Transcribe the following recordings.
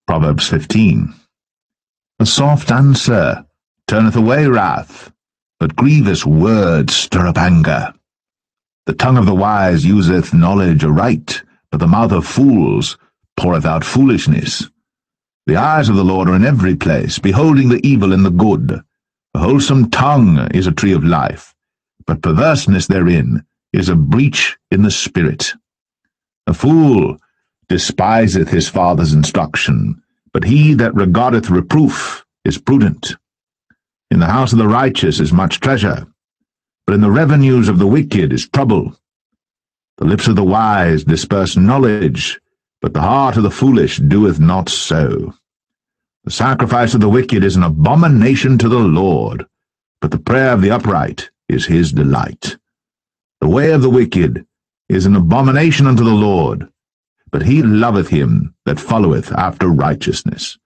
Proverbs 15. A soft answer turneth away wrath, but grievous words stir up anger. The tongue of the wise useth knowledge aright, but the mouth of fools poureth out foolishness. The eyes of the Lord are in every place, beholding the evil and the good. A wholesome tongue is a tree of life, but perverseness therein is a breach in the spirit. A fool despiseth his father's instruction, but he that regardeth reproof is prudent. In the house of the righteous is much treasure, but in the revenues of the wicked is trouble. The lips of the wise disperse knowledge, but the heart of the foolish doeth not so. The sacrifice of the wicked is an abomination to the Lord, but the prayer of the upright is his delight. The way of the wicked is an abomination unto the Lord, but he loveth him that followeth after righteousness.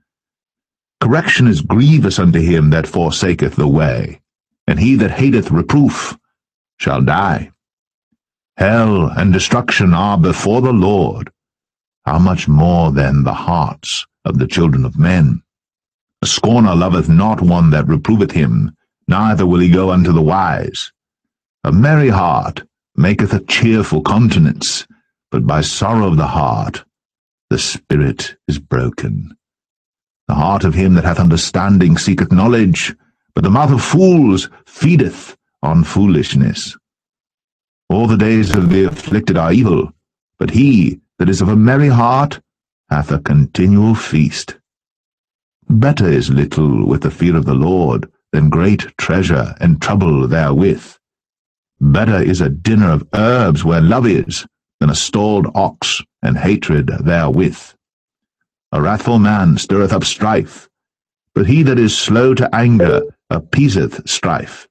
Correction is grievous unto him that forsaketh the way, and he that hateth reproof shall die. Hell and destruction are before the Lord. How much more then the hearts of the children of men? A scorner loveth not one that reproveth him, neither will he go unto the wise. A merry heart maketh a cheerful countenance, but by sorrow of the heart the spirit is broken. The heart of him that hath understanding seeketh knowledge, but the mouth of fools feedeth on foolishness. All the days of the afflicted are evil, but he that is of a merry heart hath a continual feast. Better is little with the fear of the Lord than great treasure and trouble therewith. Better is a dinner of herbs where love is, than a stalled ox and hatred therewith. A wrathful man stirreth up strife, but he that is slow to anger appeaseth strife.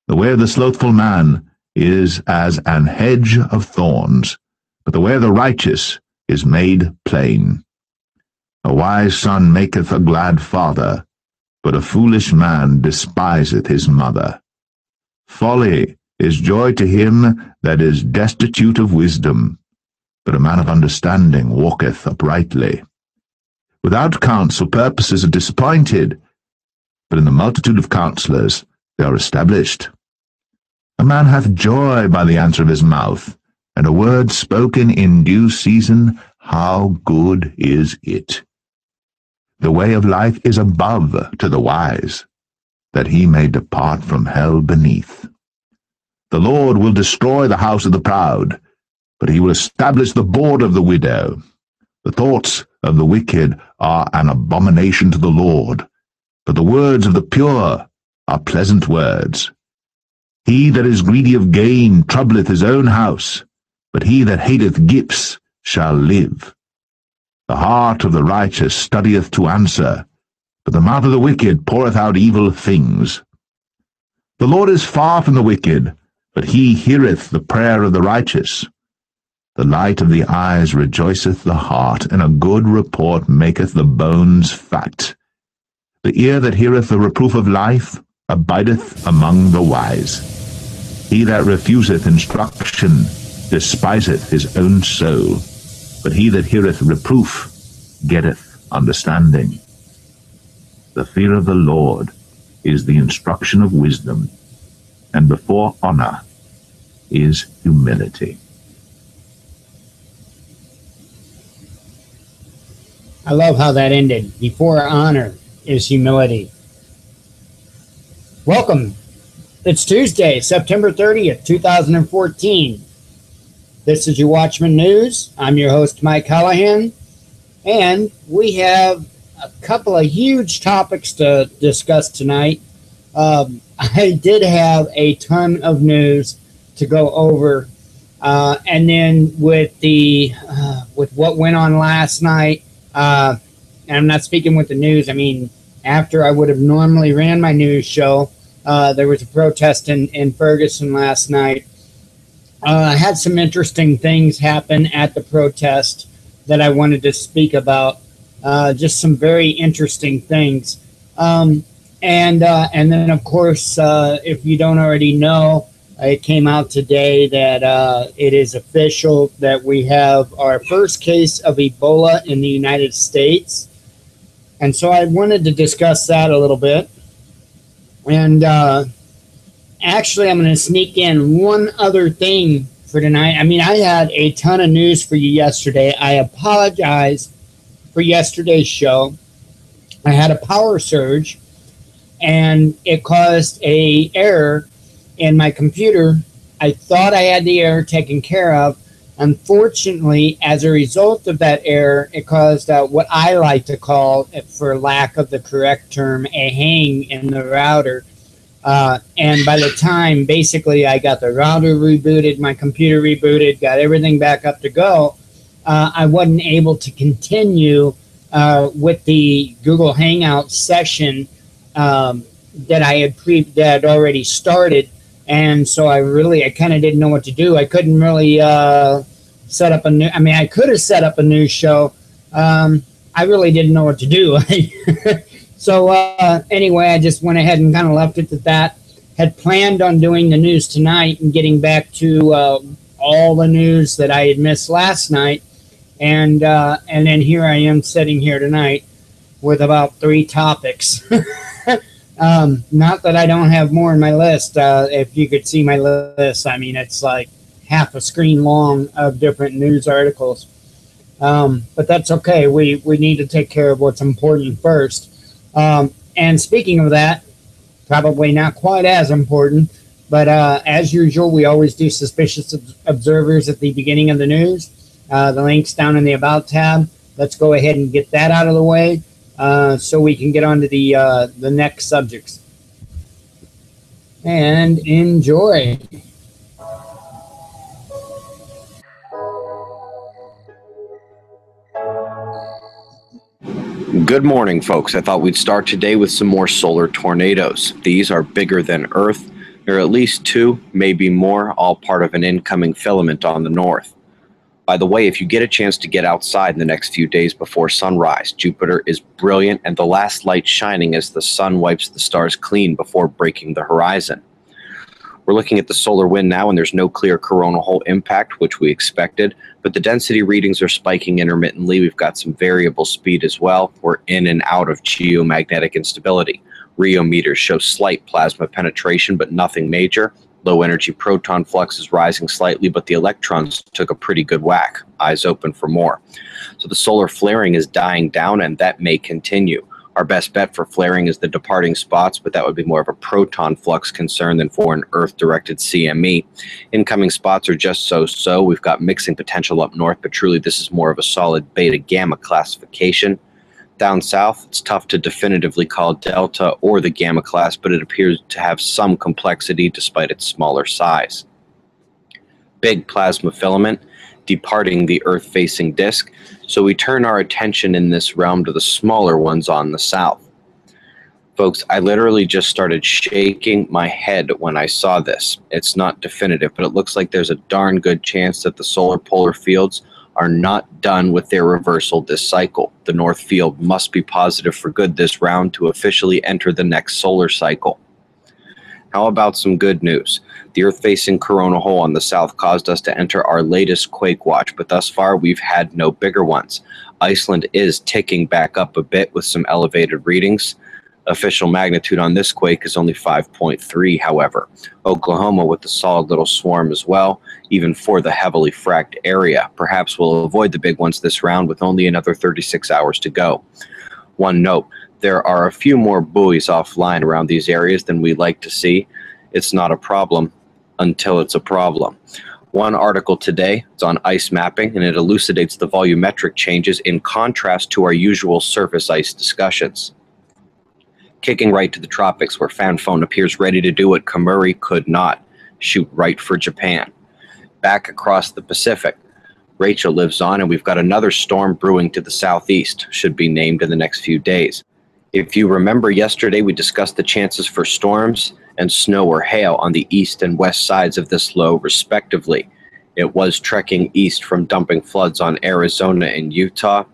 The way of the slothful man is as an hedge of thorns, but the way of the righteous is made plain. A wise son maketh a glad father, but a foolish man despiseth his mother. Folly is joy to him that is destitute of wisdom, but a man of understanding walketh uprightly. Without counsel purposes are disappointed, but in the multitude of counselors they are established. A man hath joy by the answer of his mouth, and a word spoken in due season, how good is it! The way of life is above to the wise, that he may depart from hell beneath. The Lord will destroy the house of the proud, but he will establish the board of the widow. The thoughts of the wicked are an abomination to the Lord, but the words of the pure are pleasant words. He that is greedy of gain troubleth his own house, but he that hateth gifts shall live. The heart of the righteous studieth to answer, but the mouth of the wicked poureth out evil things. The Lord is far from the wicked, but he heareth the prayer of the righteous. The light of the eyes rejoiceth the heart, and a good report maketh the bones fat. The ear that heareth the reproof of life abideth among the wise. He that refuseth instruction despiseth his own soul, but he that heareth reproof getteth understanding. The fear of the Lord is the instruction of wisdom, and before honor is humility. I love how that ended. Before honor is humility. Welcome. It's Tuesday, September 30th, 2014. This is your Watchman News. I'm your host, Mike Callahan, and we have a couple of huge topics to discuss tonight. I did have a ton of news to go over, and then with what went on last night, and I'm not speaking with the news. I mean, after I would have normally ran my news show, there was a protest in Ferguson last night. I had some interesting things happen at the protest that I wanted to speak about. Just some very interesting things. And then, of course, if you don't already know, it came out today that it is official that we have our first case of Ebola in the United States. And so I wanted to discuss that a little bit. And actually, I'm going to sneak in one other thing for tonight. I mean, I had a ton of news for you yesterday. I apologize for yesterday's show. I had a power surge, and it caused an error in my computer. I thought I had the error taken care of. Unfortunately, as a result of that error, it caused what I like to call, for lack of the correct term, a hang in the router. And by the time, basically, I got the router rebooted, my computer rebooted, got everything back up to go, I wasn't able to continue with the Google Hangout session that I had already started. And so I kind of didn't know what to do. I couldn't really set up I could have set up a news show. I really didn't know what to do. So anyway, I just went ahead and kind of left it at that. Had planned on doing the news tonight and getting back to all the news that I had missed last night. And then here I am sitting here tonight with about 3 topics. Not that I don't have more in my list. If you could see my list, I mean, it's like half a screen long of different news articles. But that's okay. We need to take care of what's important first. And speaking of that, probably not quite as important, but as usual, we always do suspicious observers at the beginning of the news. The link's down in the About tab. Let's go ahead and get that out of the way. So we can get on to the next subjects. And enjoy. Good morning, folks. I thought we'd start today with some more solar tornadoes. These are bigger than Earth. There are at least 2, maybe more, all part of an incoming filament on the north. By the way, if you get a chance to get outside in the next few days before sunrise, Jupiter is brilliant and the last light shining as the sun wipes the stars clean before breaking the horizon. We're looking at the solar wind now, and there's no clear coronal hole impact, which we expected, but the density readings are spiking intermittently. We've got some variable speed as well. We're in and out of geomagnetic instability. Rheometers show slight plasma penetration, but nothing major. Low energy proton flux is rising slightly, but the electrons took a pretty good whack. Eyes open for more. So the solar flaring is dying down, and that may continue. Our best bet for flaring is the departing spots, but that would be more of a proton flux concern than for an Earth-directed CME. Incoming spots are just so-so. We've got mixing potential up north, but truly this is more of a solid beta-gamma classification. Down south, it's tough to definitively call delta or the gamma class, but it appears to have some complexity despite its smaller size. Big plasma filament departing the Earth-facing disk, so we turn our attention in this realm to the smaller ones on the south. Folks, I literally just started shaking my head when I saw this. It's not definitive, but it looks like there's a darn good chance that the solar polar fields are not done with their reversal this cycle. The north field must be positive for good this round to officially enter the next solar cycle. How about some good news? The Earth-facing corona hole on the south caused us to enter our latest quake watch, but thus far we've had no bigger ones. Iceland is ticking back up a bit with some elevated readings. Official magnitude on this quake is only 5.3, however. Oklahoma with a solid little swarm as well, even for the heavily fracked area. Perhaps we'll avoid the big ones this round with only another 36 hours to go. One note, there are a few more buoys offline around these areas than we like to see. It's not a problem until it's a problem. One article today is on ice mapping, and it elucidates the volumetric changes in contrast to our usual surface ice discussions. Kicking right to the tropics, where Fanfone appears ready to do what Kamuri could not, shoot right for Japan. Back across the Pacific, Rachel lives on, and we've got another storm brewing to the southeast, should be named in the next few days. If you remember yesterday, we discussed the chances for storms and snow or hail on the east and west sides of this low, respectively. It was trekking east from dumping floods on Arizona and Utah.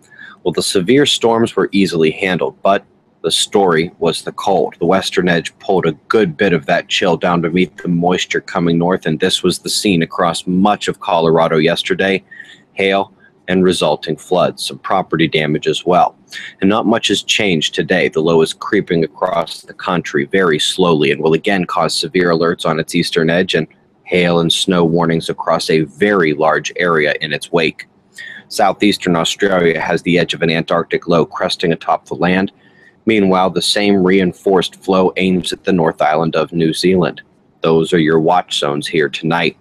Well, the severe storms were easily handled, but the story was the cold. The western edge pulled a good bit of that chill down to meet the moisture coming north, and this was the scene across much of Colorado yesterday. Hail and resulting floods, some property damage as well. And not much has changed today. The low is creeping across the country very slowly and will again cause severe alerts on its eastern edge and hail and snow warnings across a very large area in its wake. Southeastern Australia has the edge of an Antarctic low cresting atop the land. Meanwhile, the same reinforced flow aims at the North Island of New Zealand. Those are your watch zones here tonight.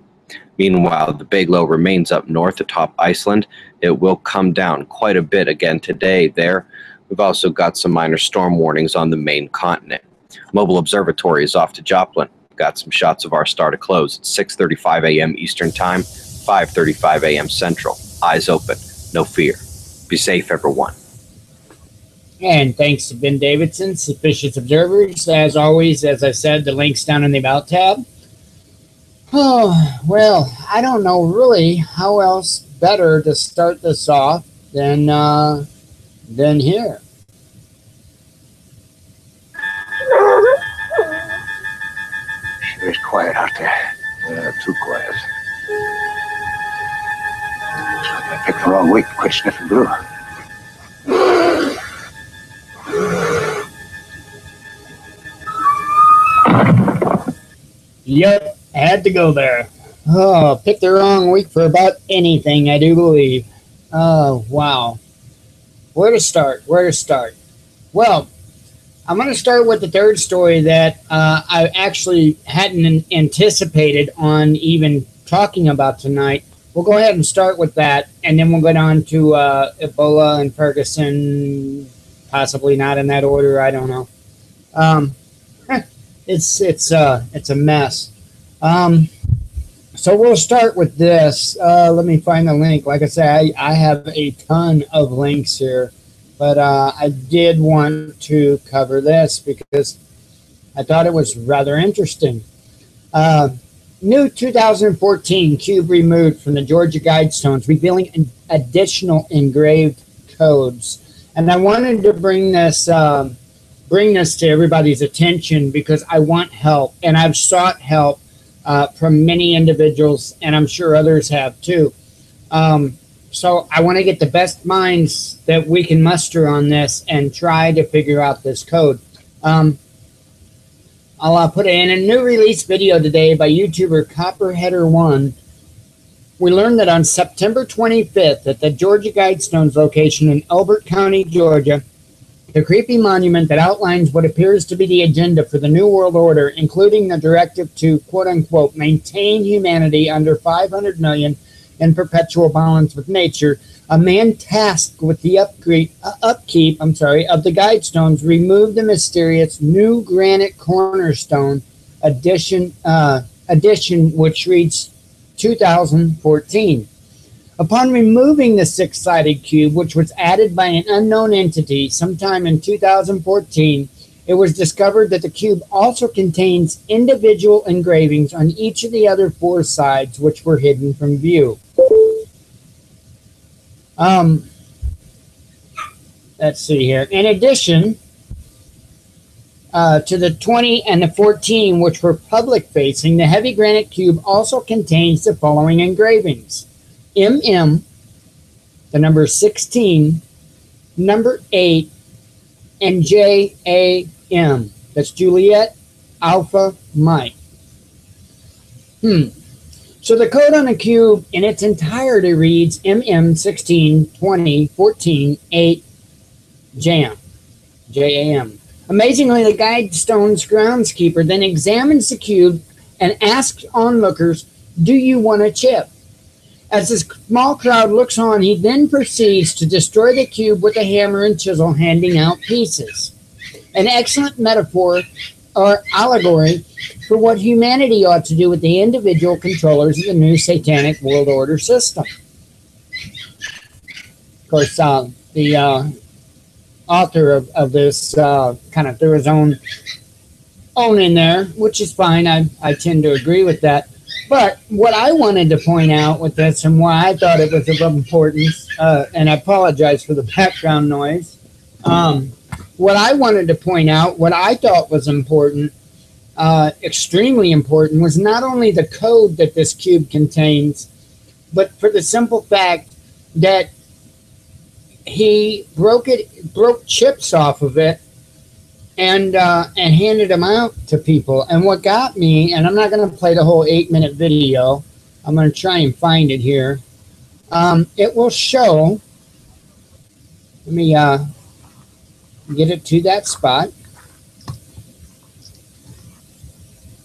Meanwhile, the big low remains up north atop Iceland. It will come down quite a bit again today there. We've also got some minor storm warnings on the main continent. Mobile Observatory is off to Joplin. Got some shots of our star to close at 6:35 a.m. Eastern Time, 5:35 a.m. Central. Eyes open, no fear. Be safe, everyone. And thanks to Ben Davidson, Suspicious Observers. As always, as I said, the link's down in the About tab. Oh, well, I don't know really how else better to start this off than here. Sure is quiet out there. Too quiet. Looks like I picked the wrong week to quit sniffing glue. Yep, had to go there. Oh, picked the wrong week for about anything, I do believe. Oh, wow. Where to start? Well, I'm going to start with the third story that I actually hadn't anticipated on even talking about tonight. We'll go ahead and start with that, and then we'll go on to Ebola and Ferguson, possibly not in that order, I don't know. It's a mess. So we'll start with this. Let me find the link. Like I said, I have a ton of links here, but I did want to cover this because I thought it was rather interesting. New 2014 cube removed from the Georgia Guidestones, revealing additional engraved codes. And I wanted to bring this to everybody's attention because I want help, and I've sought help from many individuals, and I'm sure others have too. So I want to get the best minds that we can muster on this and try to figure out this code. I'll put it in a new release video today by YouTuber Copperheader1. We learned that on September 25th at the Georgia Guidestones location in Elbert County, Georgia, the creepy monument that outlines what appears to be the agenda for the New World Order, including the directive to, quote-unquote, maintain humanity under 500 million in perpetual balance with nature, a man tasked with the upkeep of the Guidestones removed the mysterious new granite cornerstone edition which reads 2014. Upon removing the six-sided cube, which was added by an unknown entity sometime in 2014, it was discovered that the cube also contains individual engravings on each of the other four sides, which were hidden from view. Let's see here. In addition to the 20 and the 14, which were public-facing, the heavy granite cube also contains the following engravings: MM, the number 16, number 8, and JAM. That's Juliet Alpha Mike. So the code on the cube in its entirety reads MM 16 20 14 8 JAM. Amazingly, the Guidestone's groundskeeper then examines the cube and asks onlookers, "Do you want a chip?" As the small crowd looks on, he then proceeds to destroy the cube with a hammer and chisel, handing out pieces. An excellent metaphor or allegory for what humanity ought to do with the individual controllers of the new satanic world order system. Of course, the author of this kind of threw his own in there, which is fine. I tend to agree with that. But what I wanted to point out with this, and why I thought it was of importance, and I apologize for the background noise, what I wanted to point out, what I thought was important, extremely important, was not only the code that this cube contains, but for the simple fact that he broke chips off of it and handed them out to people. And what got me, and I'm not going to play the whole 8-minute video, I'm going to try and find it here. It will show, let me get it to that spot,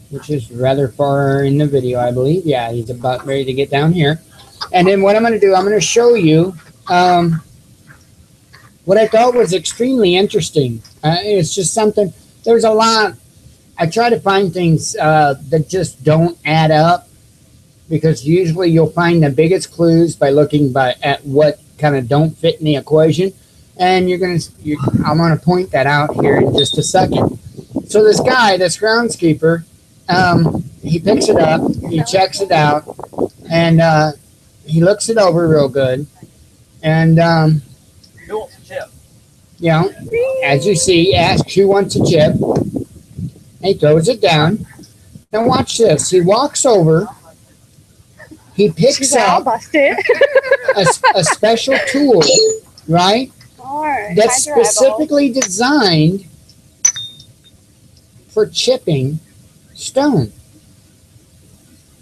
which is rather far in the video, I believe. Yeah, he's about ready to get down here. And then what I'm going to do, I'm going to show you what I thought was extremely interesting. It's just something, there's a lot. I try to find things that just don't add up, because usually you'll find the biggest clues by looking at what kind of don't fit in the equation. And I'm going to point that out here in just a second. So this guy, this groundskeeper, he picks it up, he checks it out, and he looks it over real good. And Who wants a chip? you know, as you see, he asks who wants a chip. He throws it down. Now watch this. He walks over. He picks up a special tool, right? That's specifically designed for chipping stone.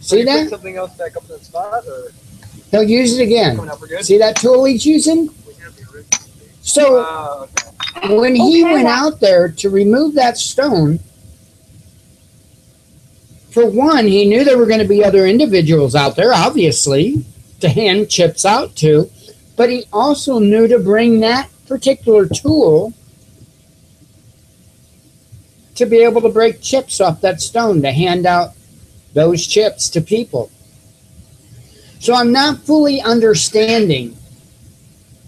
See that? Something else back up to the spot, or He'll use it again. See that tool he's using? So when he went out there to remove that stone, for one, he knew there were going to be other individuals out there, obviously, to hand chips out to, but he also knew to bring that particular tool to be able to break chips off that stone, to hand out those chips to people. So I'm not fully understanding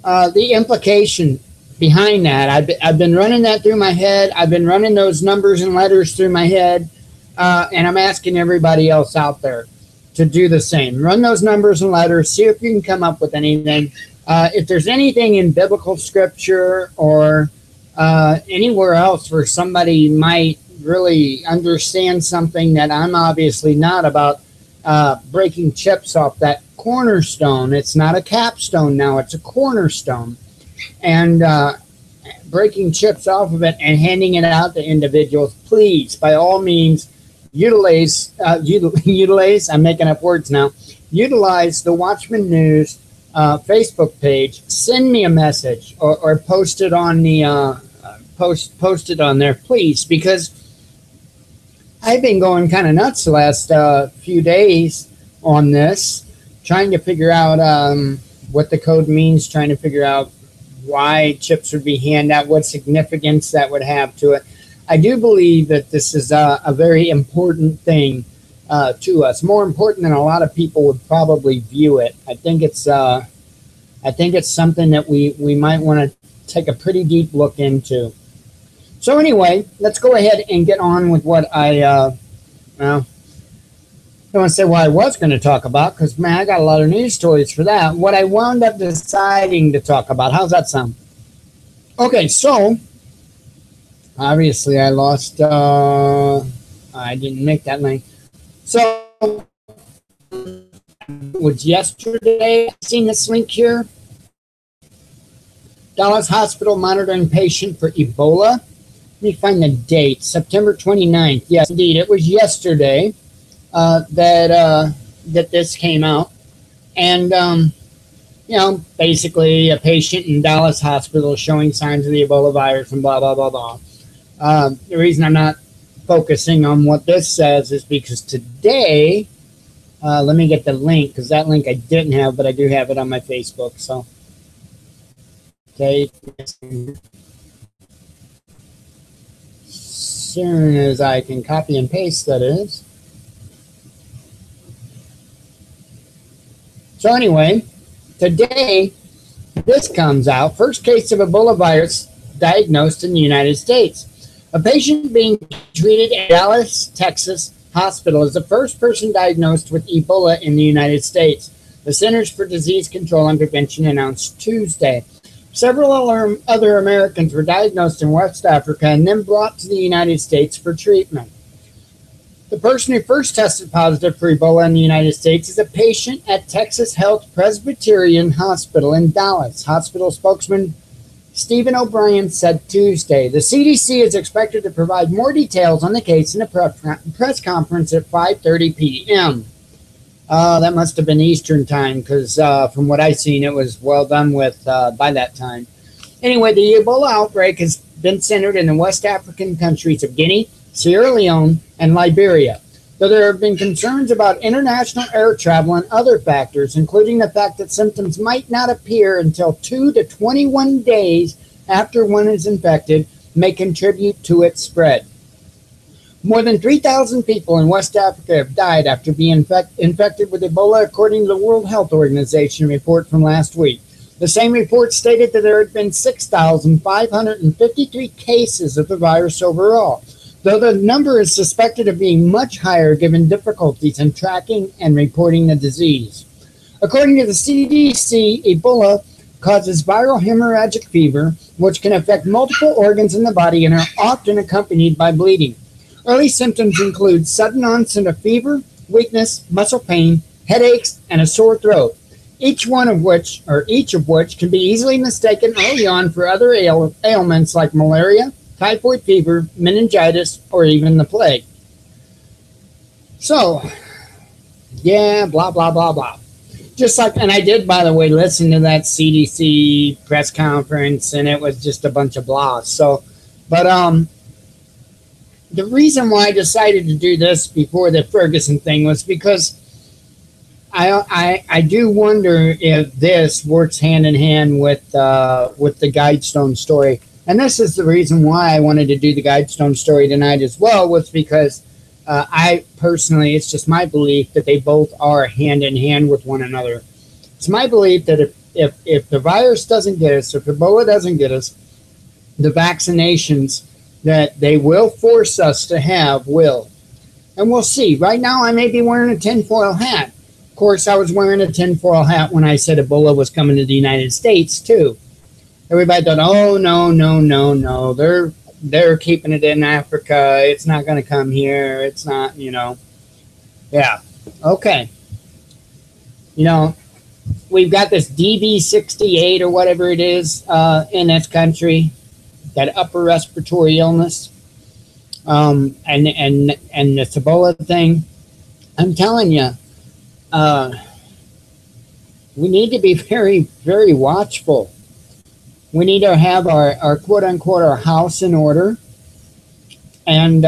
the implication behind that. I've been running that through my head. I've been running those numbers and letters through my head, and I'm asking everybody else out there to do the same. Run those numbers and letters, see if you can come up with anything. If there's anything in biblical scripture or anywhere else where somebody might really understand something that I'm obviously not, about breaking chips off that cornerstone. It's not a capstone now, it's a cornerstone. And breaking chips off of it and handing it out to individuals, please, by all means, utilize, I'm making up words now, utilize the Watchman News Facebook page. Send me a message or post it on the post it on there, please, because I've been going kind of nuts the last few days on this, trying to figure out what the code means, trying to figure out why chips would be handed out, what significance that would have to it. I do believe that this is a very important thing to us, more important than a lot of people would probably view it. I think it's something that we might want to take a pretty deep look into. So anyway, let's go ahead and get on with what I don't want to say what I was going to talk about, because man, I got a lot of news stories for that. What I wound up deciding to talk about. How's that sound? Okay, so obviously I lost. I didn't make that link. So it was yesterday. I've seen this link here. Dallas Hospital monitoring patient for Ebola. Let me find the date. September 29th. Yes, indeed, it was yesterday that this came out, and basically a patient in Dallas Hospital showing signs of the Ebola virus and blah blah blah blah. The reason I'm not focusing on what this says is because today, let me get the link, because that link I didn't have, but I do have it on my Facebook. So, okay, as soon as I can copy and paste, that is. So anyway, today this comes out. First case of Ebola virus diagnosed in the United States. A patient being treated at Dallas, Texas hospital is the first person diagnosed with Ebola in the United States. The Centers for Disease Control and Prevention announced Tuesday. Several other Americans were diagnosed in West Africa and then brought to the United States for treatment. The person who first tested positive for Ebola in the United States is a patient at Texas Health Presbyterian Hospital in Dallas. Hospital spokesman Stephen O'Brien said Tuesday. The CDC is expected to provide more details on the case in a press conference at 5:30 p.m. That must have been Eastern time, because from what I've seen, it was well done with by that time. Anyway, the Ebola outbreak has been centered in the West African countries of Guinea, Sierra Leone, and Liberia. Though there have been concerns about international air travel and other factors, including the fact that symptoms might not appear until 2 to 21 days after one is infected, may contribute to its spread. More than 3,000 people in West Africa have died after being infected with Ebola, according to the World Health Organization report from last week. The same report stated that there had been 6,553 cases of the virus overall, though the number is suspected of being much higher given difficulties in tracking and reporting the disease. According to the CDC, Ebola causes viral hemorrhagic fever, which can affect multiple organs in the body and are often accompanied by bleeding. Early symptoms include sudden onset of fever, weakness, muscle pain, headaches, and a sore throat, each of which can be easily mistaken early on for other ailments like malaria, typhoid fever, meningitis, or even the plague. So, yeah, blah, blah, blah, blah. Just like, and I did, by the way, listen to that CDC press conference, and it was just a bunch of blah. So, but the reason why I decided to do this before the Ferguson thing was because I do wonder if this works hand in hand with the Guidestone story. And this is the reason why I wanted to do the Guidestone story tonight as well, was because I personally, it's just my belief that they both are hand in hand with one another. It's my belief that if the virus doesn't get us, if Ebola doesn't get us, the vaccinations that they will force us to have will. And we'll see. Right now, I may be wearing a tinfoil hat. Of course, I was wearing a tinfoil hat when I said Ebola was coming to the United States, too. Everybody thought, oh, no. They're keeping it in Africa. It's not going to come here. It's not, Yeah. Okay. We've got this DB68 or whatever it is in this country, that upper respiratory illness, and the Ebola thing. I'm telling you, we need to be very, very watchful. We need to have our quote unquote our house in order, and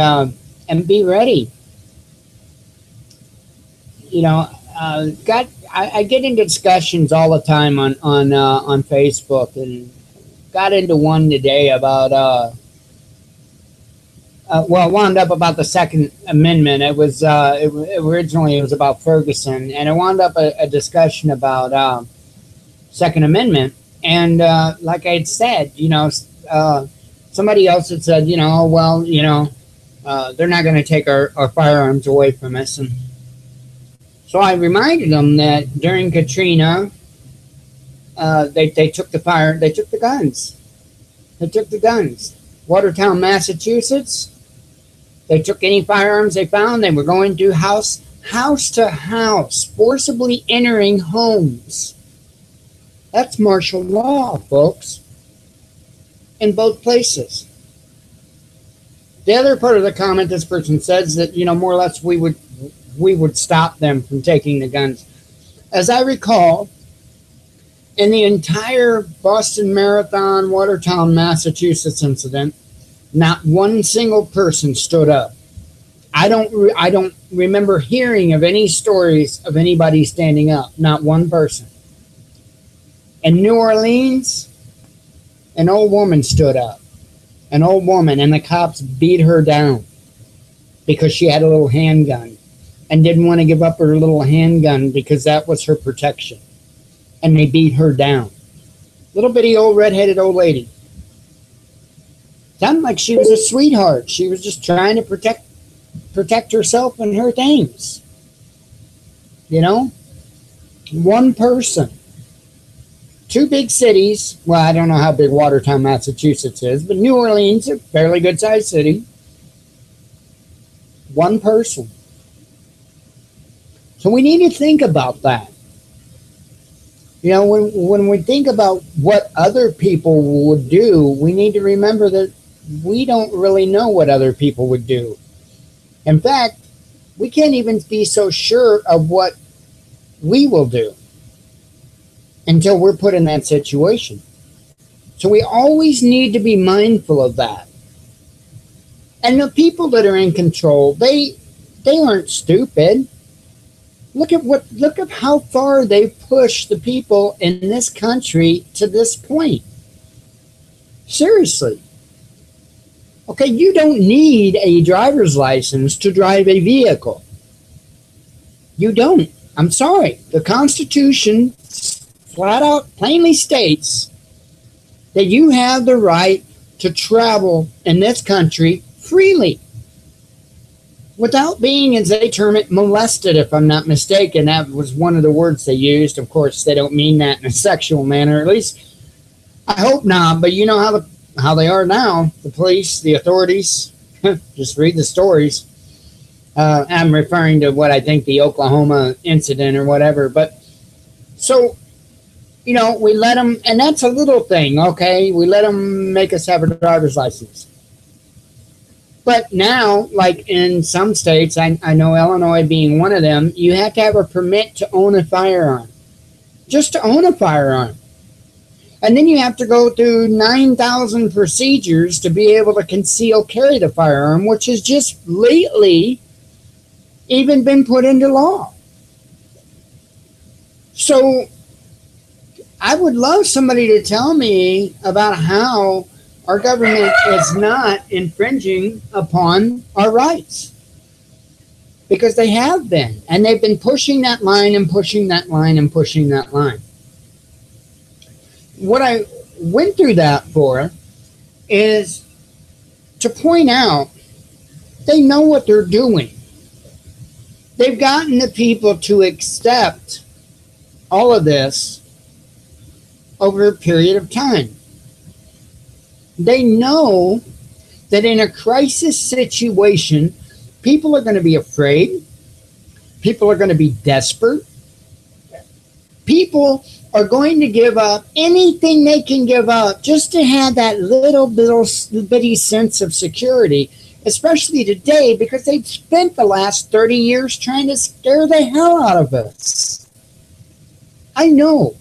be ready. I get into discussions all the time on Facebook, and got into one today about well, it wound up about the Second Amendment. It was originally it was about Ferguson, and it wound up a discussion about Second Amendment. And like I had said, somebody else had said, well, they're not going to take our firearms away from us. And so I reminded them that during Katrina, they took the guns. They took the guns. Watertown, Massachusetts, they took any firearms they found. They were going to house to house, forcibly entering homes. That's martial law, folks, in both places. The other part of the comment, this person says that, more or less we would stop them from taking the guns. As I recall, in the entire Boston Marathon, Watertown, Massachusetts incident, not one single person stood up. I don't remember hearing of any stories of anybody standing up. Not one person. In New Orleans, an old woman stood up. An old woman, and the cops beat her down because she had a little handgun and didn't want to give up her little handgun because that was her protection. And they beat her down. Little bitty old redheaded old lady. Sounded like she was a sweetheart. She was just trying to protect herself and her things. One person. Two big cities. Well, I don't know how big Watertown, Massachusetts is, but New Orleans, a fairly good-sized city. One person. So we need to think about that. When we think about what other people would do, we need to remember that we don't really know what other people would do. In fact, we can't even be so sure of what we will do until we're put in that situation. So we always need to be mindful of that. And the people that are in control, they aren't stupid. Look at how far they've pushed the people in this country to this point. Seriously. Okay, you don't need a driver's license to drive a vehicle. You don't. I'm sorry. The Constitution flat out plainly states that you have the right to travel in this country freely without being, as they term it, molested, if I'm not mistaken. That was one of the words they used. Of course, they don't mean that in a sexual manner, at least I hope not, but you know how they are now, the police, the authorities. Just read the stories. I'm referring to what I think the Oklahoma incident or whatever. But so, we let them, and that's a little thing, okay? We let them make us have a driver's license. But now, like in some states, I know Illinois being one of them, you have to have a permit to own a firearm. Just to own a firearm. And then you have to go through 9,000 procedures to be able to conceal carry the firearm, which has just lately even been put into law. So I would love somebody to tell me about how our government is not infringing upon our rights. Because they have been. And they've been pushing that line and pushing that line and pushing that line. What I went through that for is to point out they know what they're doing. They've gotten the people to accept all of this over a period of time. They know that in a crisis situation, people are going to be afraid. People are going to be desperate. People are going to give up anything they can give up just to have that little bitty sense of security, especially today, because they've spent the last 30 years trying to scare the hell out of us. I know.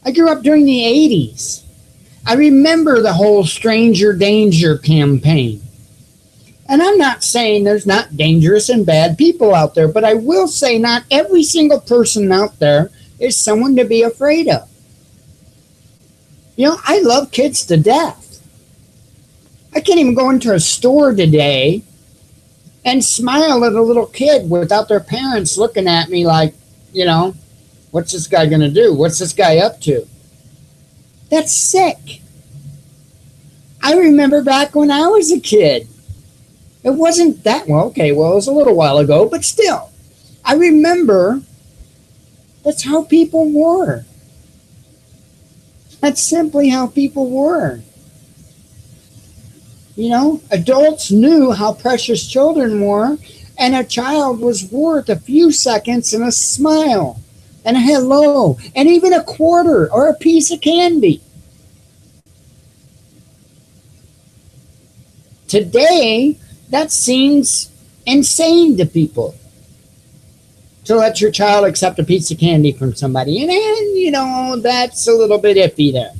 I grew up during the 80s. I remember the whole stranger danger campaign. And I'm not saying there's not dangerous and bad people out there, but I will say not every single person out there is someone to be afraid of. I love kids to death. I can't even go into a store today and smile at a little kid without their parents looking at me like, you know, what's this guy going to do? What's this guy up to? That's sick. I remember back when I was a kid. It wasn't that, well, okay, well, it was a little while ago, but still. I remember that's how people were. That's simply how people were. You know, adults knew how precious children were, and a child was worth a few seconds and a smile and a hello and even a quarter or a piece of candy. Today, that seems insane to people, to let your child accept a piece of candy from somebody. And you know, that's a little bit iffy there.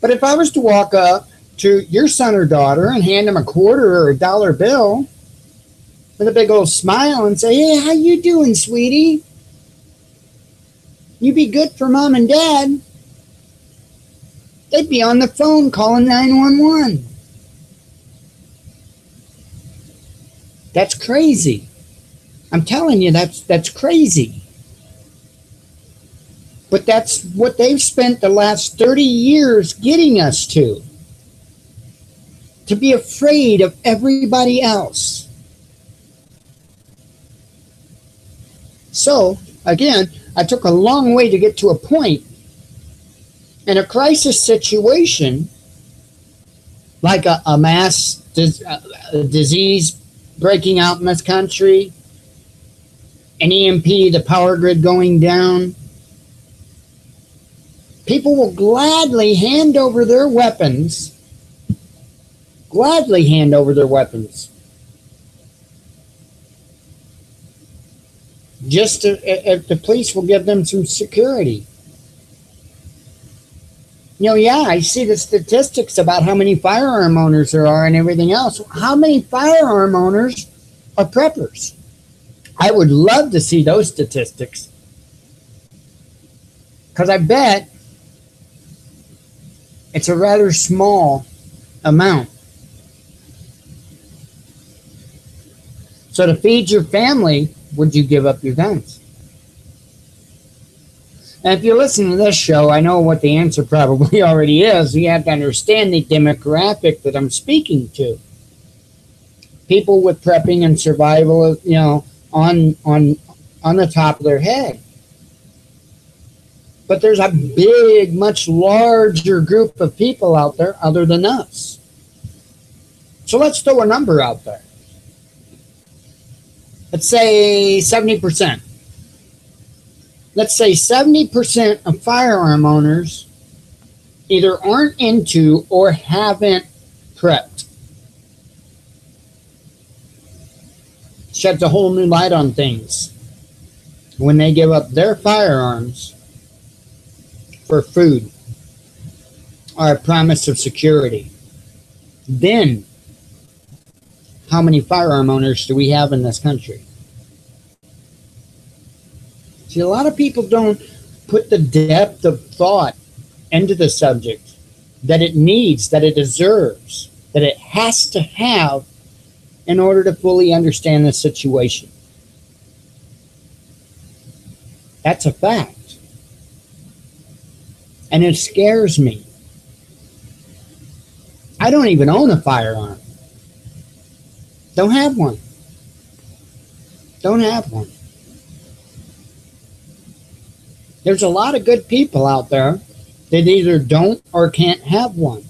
But if I was to walk up to your son or daughter and hand them a quarter or a dollar bill with a big old smile and say, hey, how you doing, sweetie? You be good for mom and dad. They'd be on the phone calling 911. That's crazy. I'm telling you, that's crazy. But that's what they've spent the last 30 years getting us to be afraid of everybody else. So, again, I took a long way to get to a point. In a crisis situation, like a mass disease breaking out in this country, an EMP, the power grid going down, people will gladly hand over their weapons. Gladly hand over their weapons. Just if the police will give them some security. You know, yeah, I see the statistics about how many firearm owners there are and everything else. How many firearm owners are preppers? I would love to see those statistics. Because I bet it's a rather small amount. So to feed your family, would you give up your guns? And if you listen to this show, I know what the answer probably already is. You have to understand the demographic that I'm speaking to. People with prepping and survival, you know, on the top of their head. But there's a big, much larger group of people out there other than us. So let's throw a number out there. Let's say 70%. Let's say 70% of firearm owners either aren't into or haven't prepped. Sheds a whole new light on things when they give up their firearms for food or a promise of security. Then, how many firearm owners do we have in this country? See, a lot of people don't put the depth of thought into the subject that it needs, that it deserves, that it has to have in order to fully understand the situation. That's a fact. And it scares me. I don't even own a firearm. Don't have one. Don't have one. There's a lot of good people out there that either don't or can't have one.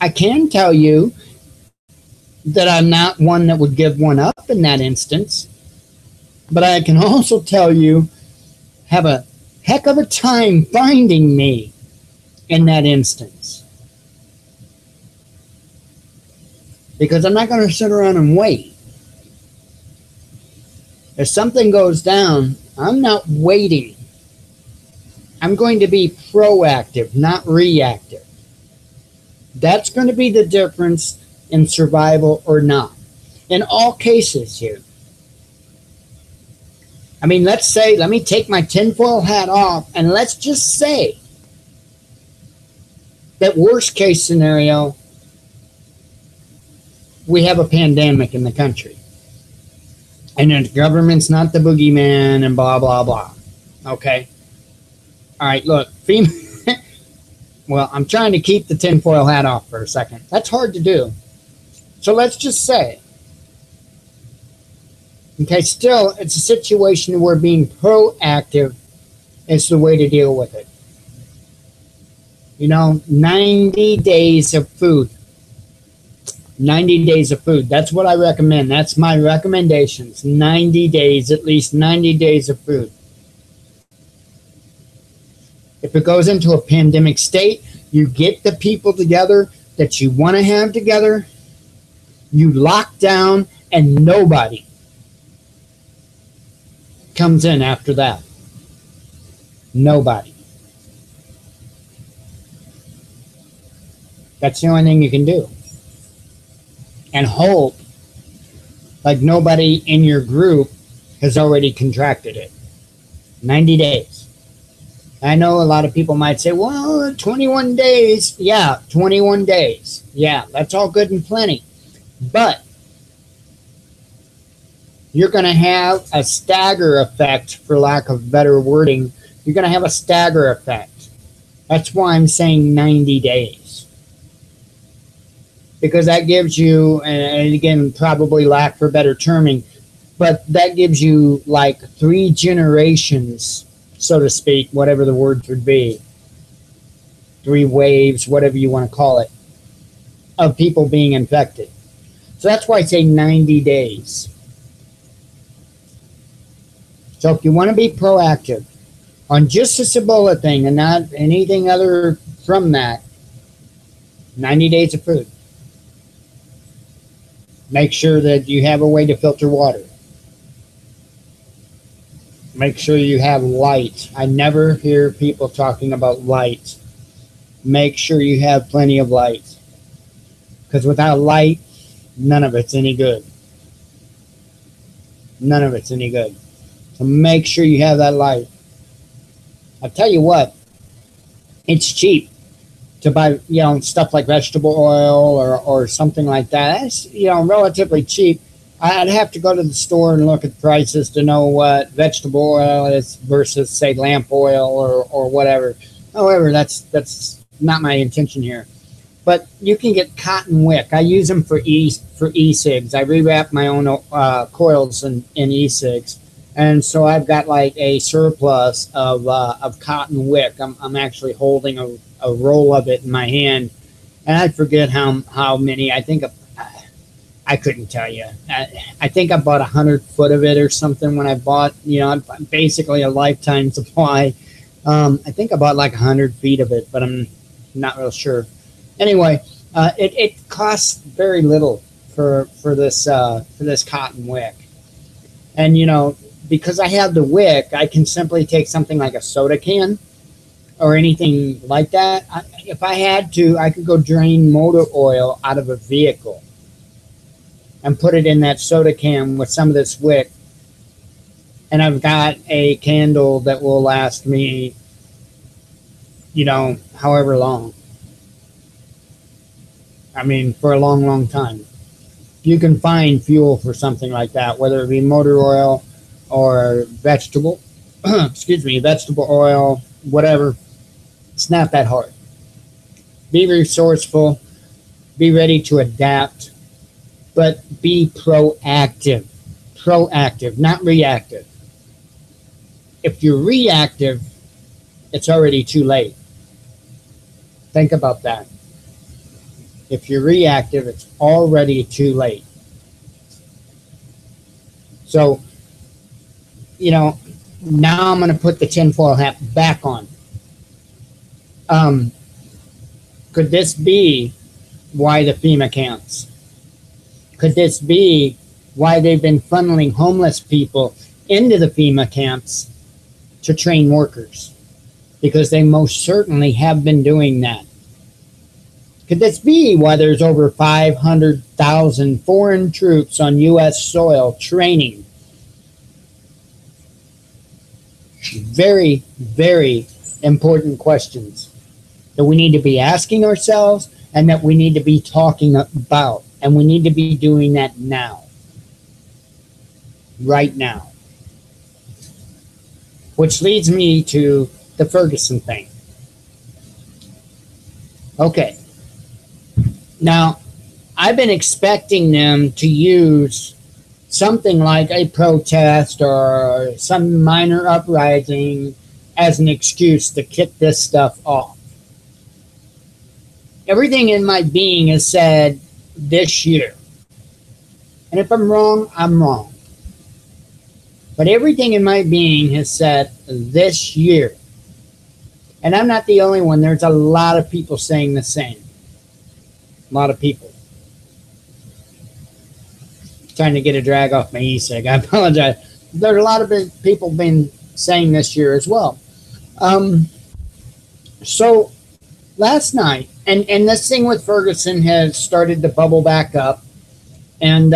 I can tell you that I'm not one that would give one up in that instance, but I can also tell you have a heck of a time finding me in that instance. Because I'm not going to sit around and wait. If something goes down, I'm not waiting. I'm going to be proactive, not reactive. That's going to be the difference in survival or not. In all cases here. I mean, let's say, let me take my tinfoil hat off and let's just say that worst case scenario, we have a pandemic in the country. And the government's not the boogeyman and blah, blah, blah. Okay? All right, look, well, I'm trying to keep the tinfoil hat off for a second. That's hard to do. So let's just say, okay, still, it's a situation where being proactive is the way to deal with it. 90 days of food. 90 days of food. That's what I recommend. That's my recommendations. 90 days, at least 90 days of food. If it goes into a pandemic state, you get the people together that you want to have together, you lock down, and nobody comes in after that. Nobody. That's the only thing you can do. And hope like nobody in your group has already contracted it. 90 days. I know a lot of people might say, well, 21 days. Yeah, 21 days. Yeah, that's all good and plenty. But you're going to have a stagger effect, for lack of better wording. You're going to have a stagger effect. That's why I'm saying 90 days. Because that gives you, and again, probably lack for better terming, but that gives you like 3 generations, so to speak, whatever the words would be. 3 waves, whatever you want to call it, of people being infected. So that's why I say 90 days. So if you want to be proactive on just this Ebola thing and not anything other from that, 90 days of food. Make sure that you have a way to filter water. Make sure you have light. I never hear people talking about light. Make sure you have plenty of light. Because without light, none of it's any good. None of it's any good. So make sure you have that light. I'll tell you what, it's cheap to buy, stuff like vegetable oil or something like that. That's, relatively cheap. I'd have to go to the store and look at prices to know what vegetable oil is versus, say, lamp oil or whatever. However, that's not my intention here. But you can get cotton wick. I use them for e-cigs. I rewrap my own coils in e-cigs. And so I've got like a surplus of cotton wick. I'm actually holding a roll of it in my hand, and I forget how many. I think I couldn't tell you. I think I bought 100 foot of it or something when I bought. Basically a lifetime supply. I think I bought like 100 feet of it, but I'm not real sure. Anyway, it costs very little for this cotton wick, and because I have the wick, I can simply take something like a soda can or anything like that. If I had to, I could go drain motor oil out of a vehicle and put it in that soda can with some of this wick. And I've got a candle that will last me, however long. I mean, for a long, long time. You can find fuel for something like that, whether it be motor oil or vegetable oil, whatever. It's not that hard. Be resourceful, be ready to adapt, but be proactive. Proactive, not reactive. If you're reactive, it's already too late. Think about that. If you're reactive, it's already too late. So, now I'm going to put the tinfoil hat back on. Could this be why the FEMA camps? Could this be why they've been funneling homeless people into the FEMA camps to train workers? Because they most certainly have been doing that. Could this be why there's over 500,000 foreign troops on U.S. soil training? Very, very important questions. that we need to be asking ourselves and that we need to be talking about. And we need to be doing that now. Right now. Which leads me to the Ferguson thing. Okay. Now, I've been expecting them to use something like a protest or some minor uprising as an excuse to kick this stuff off. Everything in my being has said this year. And if I'm wrong, I'm wrong. But everything in my being has said this year. And I'm not the only one. There's a lot of people saying the same. A lot of people. Trying to get a drag off my e-cig. I apologize. There's a lot of people been saying this year as well. So last night, and this thing with Ferguson has started to bubble back up. And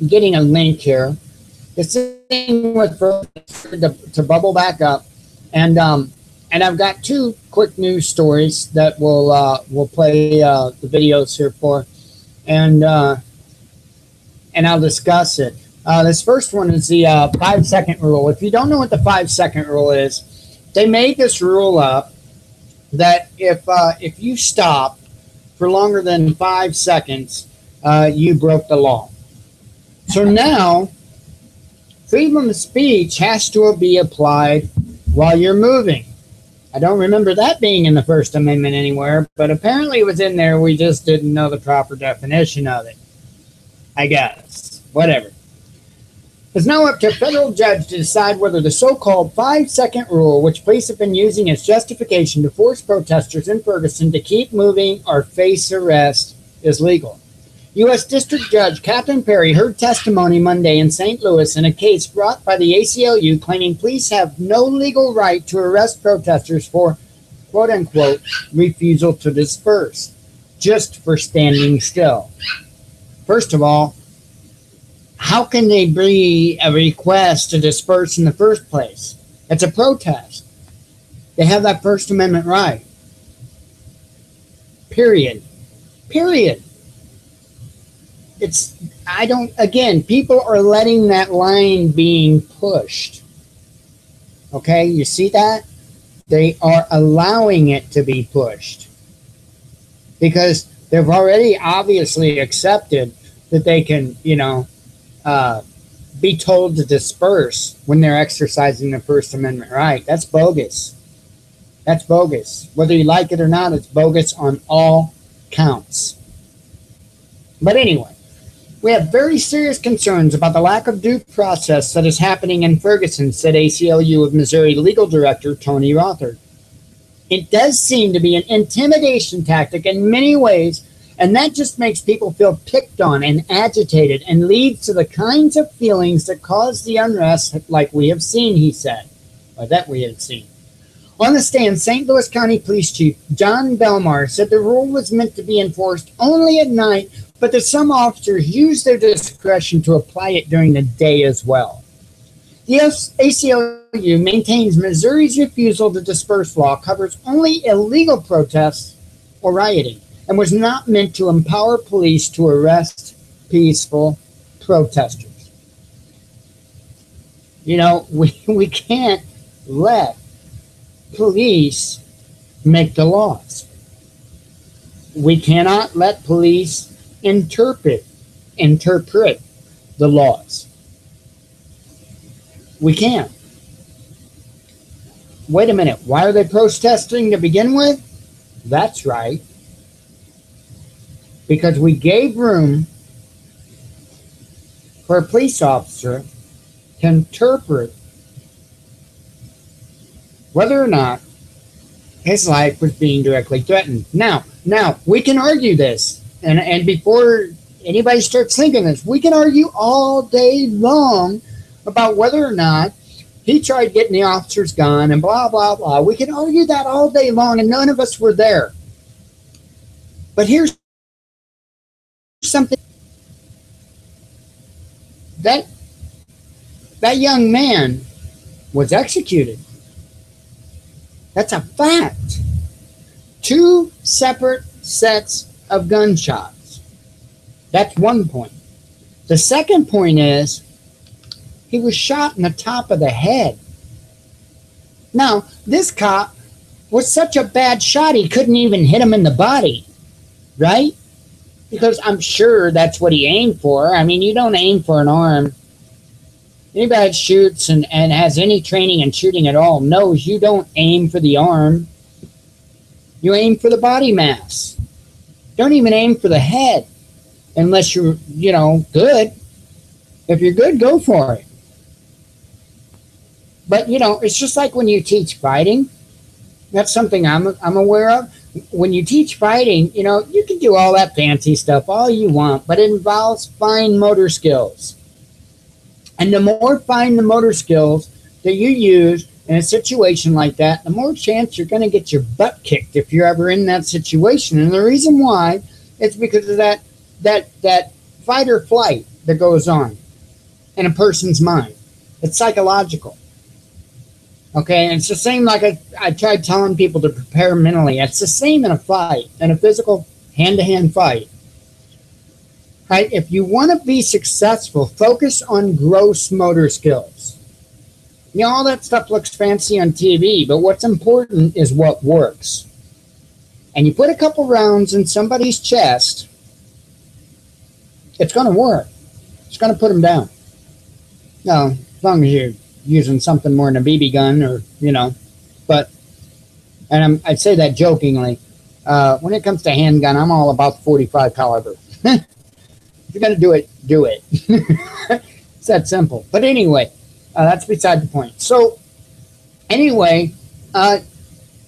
getting a link here. This thing with Ferguson to bubble back up. And I've got two quick news stories that we'll play the videos here for, and I'll discuss it. This first one is the 5-second rule. If you don't know what the 5-second rule is, they made this rule up that if you stop for longer than 5 seconds, you broke the law. So now, freedom of speech has to be applied while you're moving. I don't remember that being in the First Amendment anywhere, but apparently it was in there. We just didn't know the proper definition of it. I guess. Whatever. It's now up to a federal judge to decide whether the so-called 5-second rule, which police have been using as justification to force protesters in Ferguson to keep moving or face arrest, is legal. U.S. District Judge Catherine Perry heard testimony Monday in St. Louis in a case brought by the ACLU claiming police have no legal right to arrest protesters for, quote-unquote, refusal to disperse, just for standing still. First of all, how can they be a request to disperse in the first place? It's a protest. They have that First Amendment right. Period. Period. Again, people are letting that line being pushed. Okay, you see that? They are allowing it to be pushed. Because they've already obviously accepted that they can, be told to disperse when they're exercising their First Amendment right. That's bogus. That's bogus. Whether you like it or not, it's bogus on all counts. But anyway, we have very serious concerns about the lack of due process that is happening in Ferguson, said ACLU of Missouri legal director Tony Rothard. It does seem to be an intimidation tactic in many ways, and that just makes people feel picked on and agitated and leads to the kinds of feelings that cause the unrest like we have seen, he said, or that we have seen. On the stand, St. Louis County Police Chief John Belmar said the rule was meant to be enforced only at night, but that some officers use their discretion to apply it during the day as well. The ACLU maintains Missouri's refusal to disperse law covers only illegal protests or rioting and was not meant to empower police to arrest peaceful protesters. We can't let police make the laws. We cannot let police interpret the laws. We can't. Wait a minute. Why are they protesting to begin with? That's right. Because we gave room for a police officer to interpret whether or not his life was being directly threatened. Now, we can argue this. And before anybody starts thinking this, we can argue all day long about whether or not he tried getting the officer's gun and blah, blah, blah. We can argue that all day long, and none of us were there. But here's something that That young man was executed. That's a fact. 2 separate sets of gunshots. That's one point. The second point is he was shot in the top of the head. Now, this cop was such a bad shot he couldn't even hit him in the body, right? Because I'm sure that's what he aimed for. I mean, you don't aim for an arm. Anybody that shoots and has any training in shooting at all knows you don't aim for the arm. You aim for the body mass. Don't even aim for the head unless you're, good. If you're good, go for it. But, it's just like when you teach fighting. That's something I'm aware of. When you teach fighting, you can do all that fancy stuff all you want, but it involves fine motor skills. And the more fine the motor skills that you use in a situation like that, the more chance you're going to get your butt kicked if you're ever in that situation. And the reason why is because of that fight or flight that goes on in a person's mind. It's psychological. Okay, and it's the same like I tried telling people to prepare mentally. It's the same in a fight, in a physical hand-to-hand fight. Right? If you want to be successful, focus on gross motor skills. All that stuff looks fancy on TV, but what's important is what works. And you put a couple rounds in somebody's chest, it's going to work. It's going to put them down. Now, as long as you're using something more than a BB gun or, but, and I say that jokingly. When it comes to handgun, I'm all about 45 caliber. If you're going to do it, do it. It's that simple. But anyway, that's beside the point. So anyway,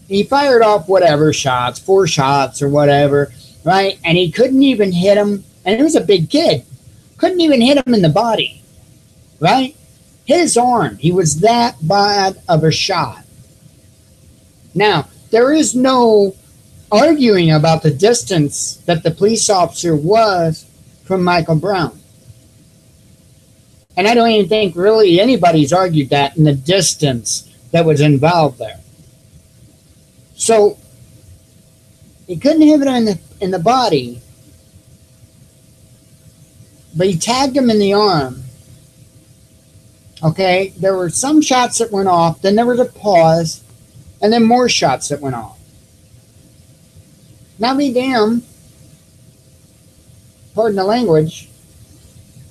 he fired off whatever shots, 4 shots or whatever, right? And he couldn't even hit him. And he was a big kid. Couldn't even hit him in the body, right? His arm. He was that bad of a shot. Now, there is no arguing about the distance that the police officer was from Michael Brown. And I don't even think really anybody's argued that in the distance that was involved there. So he couldn't hit him in the body, but he tagged him in the arm. Okay, there were some shots that went off, then there was a pause, and then more shots that went off. Now be damned, pardon the language,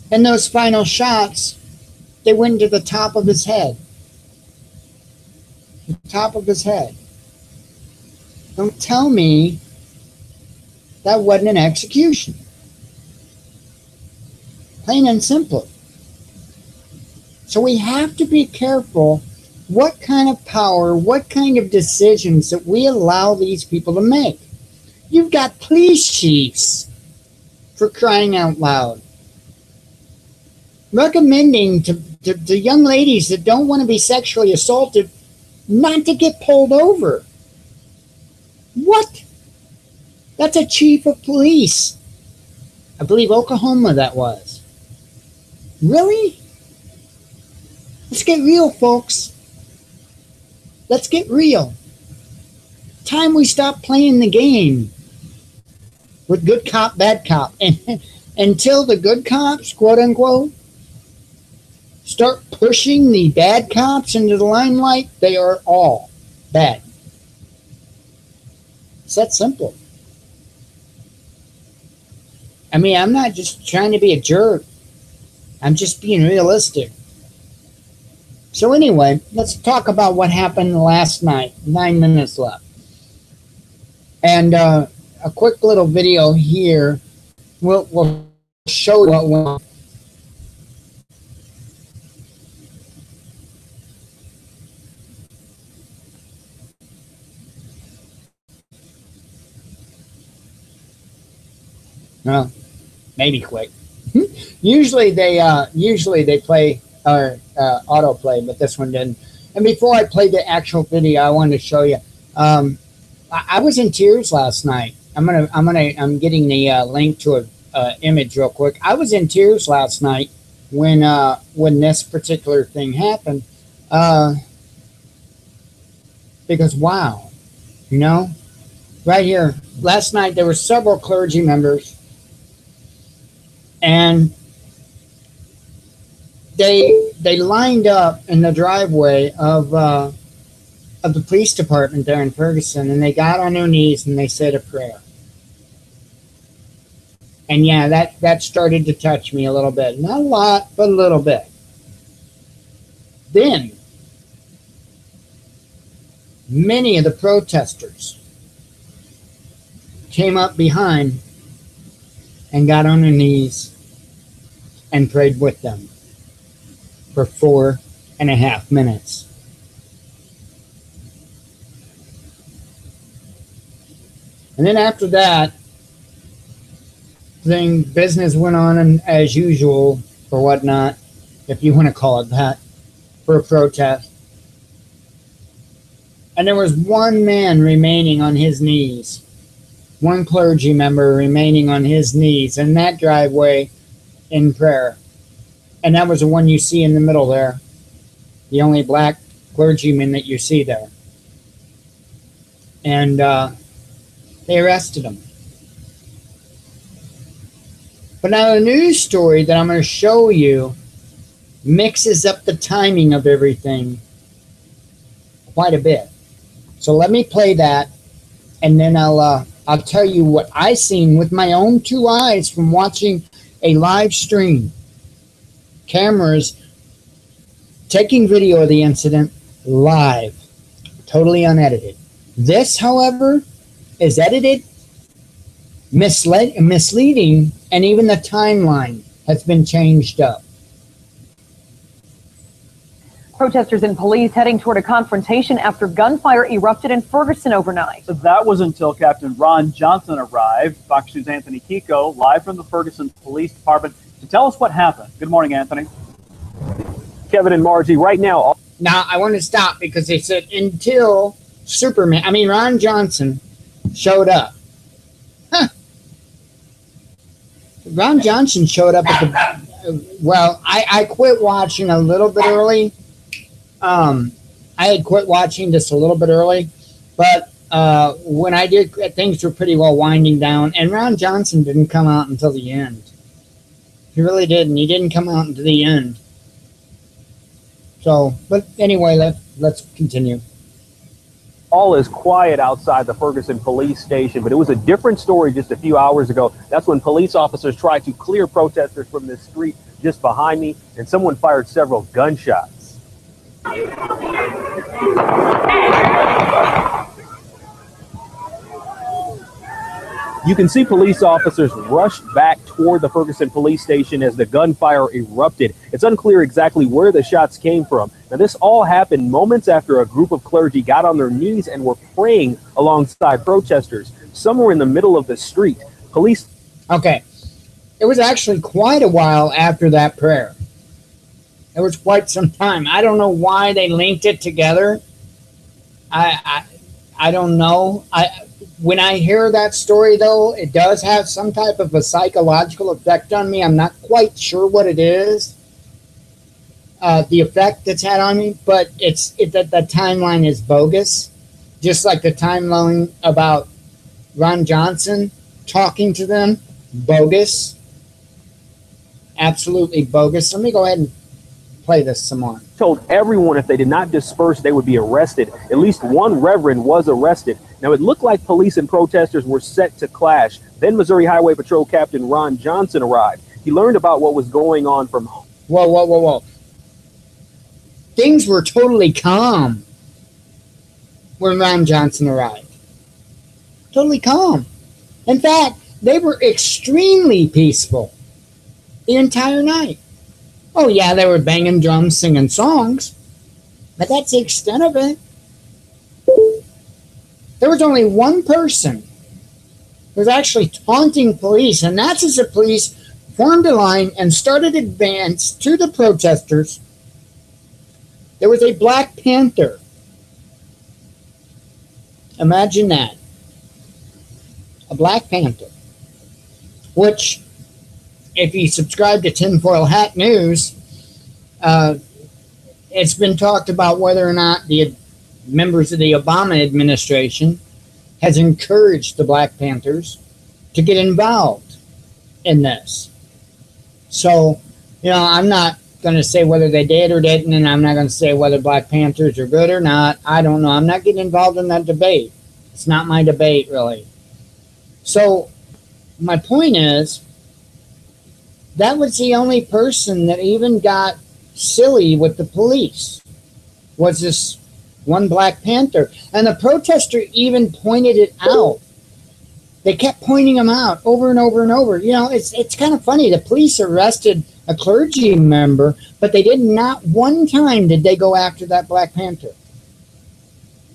and those final shots, they went to the top of his head. The top of his head. Don't tell me that wasn't an execution. Plain and simple. So we have to be careful what kind of power, what kind of decisions that we allow these people to make. You've got police chiefs, for crying out loud, recommending to young ladies that don't want to be sexually assaulted not to get pulled over. What? That's a chief of police. I believe Oklahoma that was. Really? Let's get real, folks. Let's get real. Time we stop playing the game with good cop, bad cop. And until the good cops, quote unquote, start pushing the bad cops into the limelight, they are all bad. It's that simple. I mean, I'm not just trying to be a jerk. I'm just being realistic. So anyway, let's talk about what happened last night. 9 minutes left. And a quick little video here will show what went on. Well, maybe quick. Usually they play or autoplay, but this one didn't. And before I play the actual video, I wanted to show you. I was in tears last night. I'm getting the link to a image real quick. I was in tears last night when this particular thing happened, because wow, you know, right here last night there were several clergy members, and they lined up in the driveway of the police department there in Ferguson, and they got on their knees and they said a prayer. And yeah, that started to touch me a little bit. Not a lot, but a little bit. Then, many of the protesters came up behind and got on their knees and prayed with them for 4.5 minutes. And then after that, business went on and as usual or whatnot, if you want to call it that, for a protest. And there was one man remaining on his knees, one clergy member remaining on his knees in that driveway in prayer. And that was the one you see in the middle there, the only black clergyman that you see there. And they arrested him. But now the news story that I'm going to show you mixes up the timing of everything quite a bit. So let me play that, and then I'll tell you what I seen with my own 2 eyes from watching a live stream. Cameras taking video of the incident live, totally unedited. This, however, is edited, misleading, and even the timeline has been changed up. Protesters and police heading toward a confrontation after gunfire erupted in Ferguson overnight. That was until Captain Ron Johnson arrived. Fox News' Anthony Kiko, live from the Ferguson Police Department, to tell us what happened. Good morning, Anthony. Kevin and Margie, right now. Now, I want to stop because they said until Ron Johnson showed up. Huh. Ron Johnson showed up at the... Well, I quit watching a little bit early. I had quit watching just a little bit early. But when I did, things were pretty well winding down. And Ron Johnson didn't come out until the end. He really didn't. He didn't come out until the end. So, but anyway, let's continue. All is quiet outside the Ferguson police station, but it was a different story just a few hours ago. That's when police officers tried to clear protesters from this street just behind me, and someone fired several gunshots. You can see police officers rushed back toward the Ferguson police station as the gunfire erupted. It's unclear exactly where the shots came from. Now, this all happened moments after a group of clergy got on their knees and were praying alongside protesters. Somewhere in the middle of the street, police... Okay. It was actually quite a while after that prayer. It was quite some time. I don't know why they linked it together. I don't know. When I hear that story, though, it does have some type of a psychological effect on me. I'm not quite sure what it is, the effect it's had on me, but the timeline is bogus, just like the timeline about Ron Johnson talking to them, bogus, absolutely bogus. Let me go ahead and play this some more. Told everyone if they did not disperse, they would be arrested. At least one reverend was arrested. Now, it looked like police and protesters were set to clash. Then Missouri Highway Patrol Captain Ron Johnson arrived. He learned about what was going on from home. Whoa. Things were totally calm when Ron Johnson arrived. Totally calm. In fact, they were extremely peaceful the entire night. Oh, yeah, they were banging drums, singing songs, but that's the extent of it. There was only one person who was actually taunting police, and that's as the police formed a line and started to advance to the protesters. There was a Black Panther. Imagine that. A Black Panther, which if you subscribe to Tinfoil Hat News, it's been talked about whether or not the members of the Obama administration has encouraged the Black Panthers to get involved in this. So, I'm not going to say whether they did or didn't, and I'm not going to say whether Black Panthers are good or not. I don't know. I'm not getting involved in that debate. It's not my debate, really. So, my point is, that was the only person that even got silly with the police, was this one Black Panther. And the protester even pointed it out. They kept pointing him out over and over and over. It's kind of funny. The police arrested a clergy member, but they did not one time did they go after that Black Panther.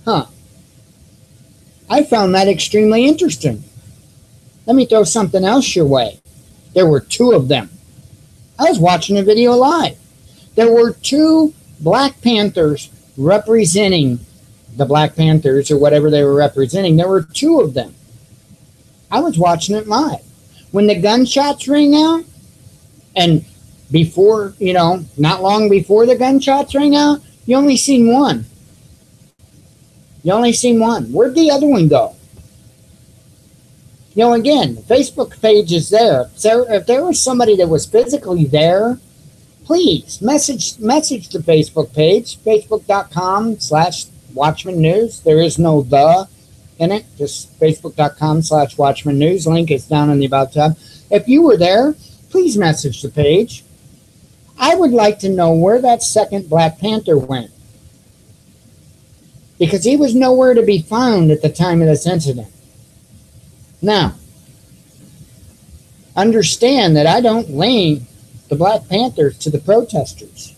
Huh. I found that extremely interesting. Let me throw something else your way. There were two of them. I was watching a video live. There were two Black Panthers representing the Black Panthers or whatever they were representing. There were two of them. I was watching it live. When the gunshots rang out, and before, not long before the gunshots rang out, you only seen one. Where'd the other one go? Again, the Facebook page is there. So if there was somebody that was physically there, please message the Facebook page, facebook.com/Watchman News. There is no "the" in it, just facebook.com/Watchman News. Link is down in the About tab. If you were there, please message the page. I would like to know where that second Black Panther went, because he was nowhere to be found at the time of this incident. Now, understand that I don't blame the Black Panthers to the protesters.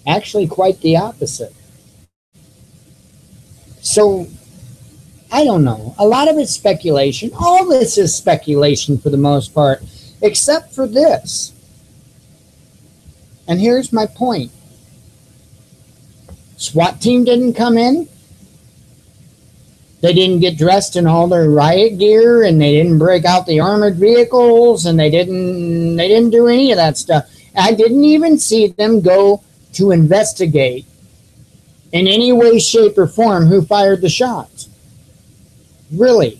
Actually, quite the opposite. So, I don't know. A lot of it's speculation. All this is speculation for the most part, except for this. And here's my point. SWAT team didn't come in. They didn't get dressed in all their riot gear, and they didn't break out the armored vehicles, and they didn't do any of that stuff. I didn't even see them go to investigate in any way, shape, or form who fired the shots. Really.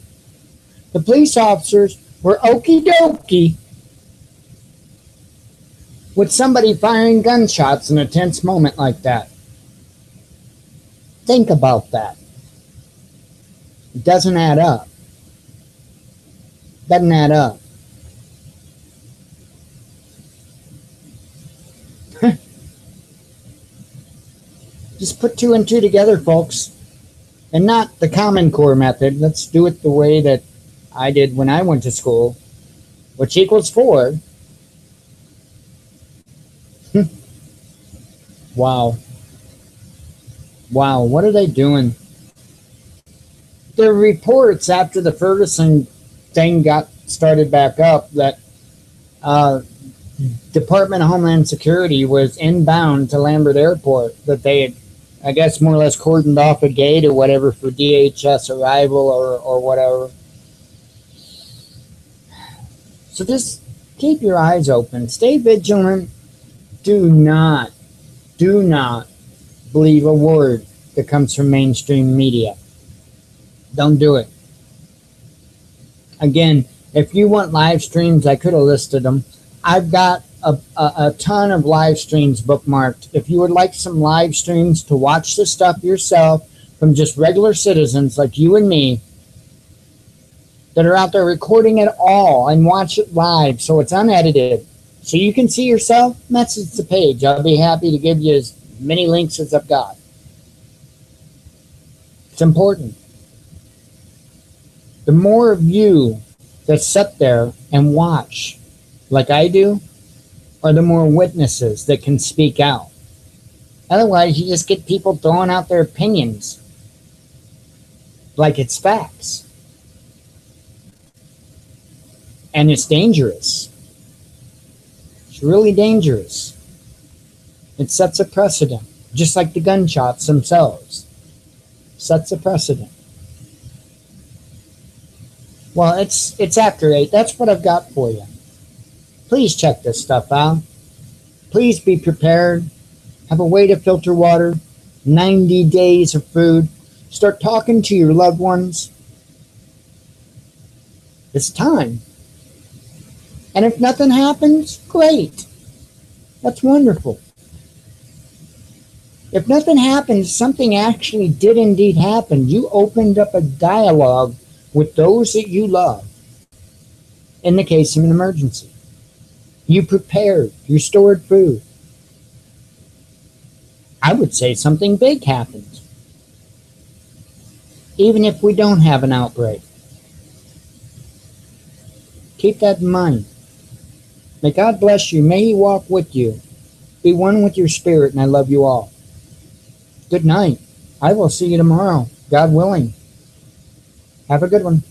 The police officers were okie dokie with somebody firing gunshots in a tense moment like that. Think about that. It doesn't add up. Doesn't add up. Just put two and two together, folks. And not the Common Core method. Let's do it the way that I did when I went to school, which equals 4. Wow. Wow, what are they doing? There were reports after the Ferguson thing got started back up that Department of Homeland Security was inbound to Lambert Airport, that they had, I guess, more or less cordoned off a gate or whatever for DHS arrival or whatever. So just keep your eyes open. Stay vigilant. Do not believe a word that comes from mainstream media. Don't do it. Again, if you want live streams, I could have listed them. I've got a ton of live streams bookmarked. If you would like some live streams to watch the stuff yourself from just regular citizens like you and me that are out there recording it all and watch it live so it's unedited, so you can see yourself, message the page. I'll be happy to give you as many links as I've got. It's important. The more of you that sit there and watch like I do, are the more witnesses that can speak out. Otherwise, you just get people throwing out their opinions like it's facts. And it's dangerous. It's really dangerous. It sets a precedent, just like the gunshots themselves. Sets a precedent. Well, it's after 8. That's what I've got for you. Please check this stuff out. Please be prepared. Have a way to filter water. 90 days of food. Start talking to your loved ones. It's time. And if nothing happens, great. That's wonderful. If nothing happens, something actually did indeed happen. You opened up a dialogue with those that you love in the case of an emergency. You prepared. You stored food. I would say something big happened. Even if we don't have an outbreak. Keep that in mind. May God bless you. May He walk with you. Be one with your spirit, and I love you all. Good night. I will see you tomorrow, God willing. Have a good one.